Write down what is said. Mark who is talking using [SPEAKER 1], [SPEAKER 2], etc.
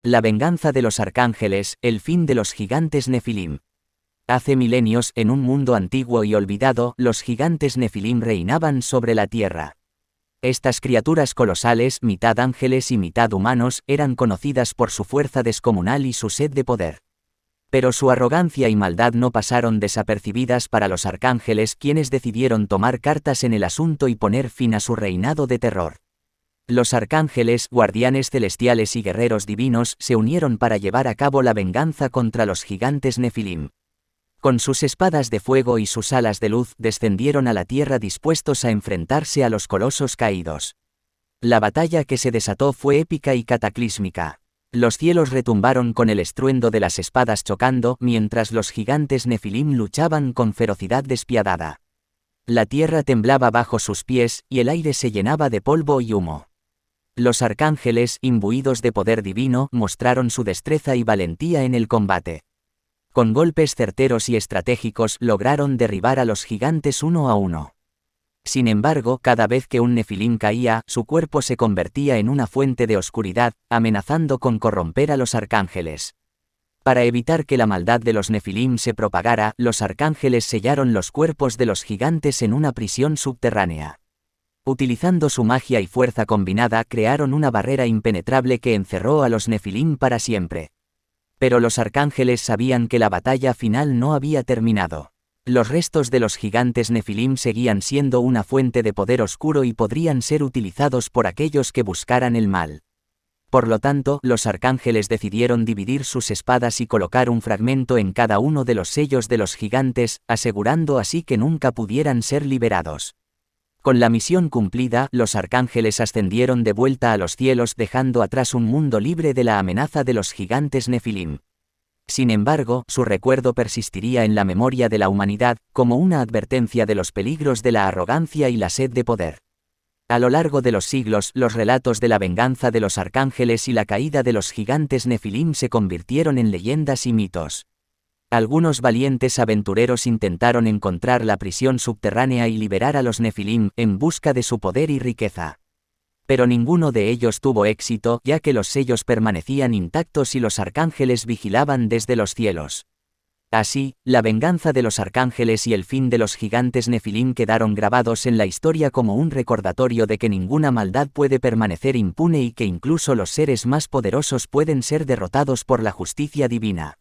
[SPEAKER 1] La venganza de los arcángeles, el fin de los gigantes Nefilim. Hace milenios, en un mundo antiguo y olvidado, los gigantes Nefilim reinaban sobre la tierra. Estas criaturas colosales, mitad ángeles y mitad humanos, eran conocidas por su fuerza descomunal y su sed de poder. Pero su arrogancia y maldad no pasaron desapercibidas para los arcángeles, quienes decidieron tomar cartas en el asunto y poner fin a su reinado de terror. Los arcángeles, guardianes celestiales y guerreros divinos, se unieron para llevar a cabo la venganza contra los gigantes Nefilim. Con sus espadas de fuego y sus alas de luz, descendieron a la tierra dispuestos a enfrentarse a los colosos caídos. La batalla que se desató fue épica y cataclísmica. Los cielos retumbaron con el estruendo de las espadas chocando, mientras los gigantes Nefilim luchaban con ferocidad despiadada. La tierra temblaba bajo sus pies, y el aire se llenaba de polvo y humo. Los arcángeles, imbuidos de poder divino, mostraron su destreza y valentía en el combate. Con golpes certeros y estratégicos lograron derribar a los gigantes uno a uno. Sin embargo, cada vez que un Nefilim caía, su cuerpo se convertía en una fuente de oscuridad, amenazando con corromper a los arcángeles. Para evitar que la maldad de los Nefilim se propagara, los arcángeles sellaron los cuerpos de los gigantes en una prisión subterránea. Utilizando su magia y fuerza combinada, crearon una barrera impenetrable que encerró a los Nefilim para siempre. Pero los arcángeles sabían que la batalla final no había terminado. Los restos de los gigantes Nefilim seguían siendo una fuente de poder oscuro y podrían ser utilizados por aquellos que buscaran el mal. Por lo tanto, los arcángeles decidieron dividir sus espadas y colocar un fragmento en cada uno de los sellos de los gigantes, asegurando así que nunca pudieran ser liberados. Con la misión cumplida, los arcángeles ascendieron de vuelta a los cielos dejando atrás un mundo libre de la amenaza de los gigantes Nefilim. Sin embargo, su recuerdo persistiría en la memoria de la humanidad, como una advertencia de los peligros de la arrogancia y la sed de poder. A lo largo de los siglos, los relatos de la venganza de los arcángeles y la caída de los gigantes Nefilim se convirtieron en leyendas y mitos. Algunos valientes aventureros intentaron encontrar la prisión subterránea y liberar a los Nefilim, en busca de su poder y riqueza. Pero ninguno de ellos tuvo éxito, ya que los sellos permanecían intactos y los arcángeles vigilaban desde los cielos. Así, la venganza de los arcángeles y el fin de los gigantes Nefilim quedaron grabados en la historia como un recordatorio de que ninguna maldad puede permanecer impune y que incluso los seres más poderosos pueden ser derrotados por la justicia divina.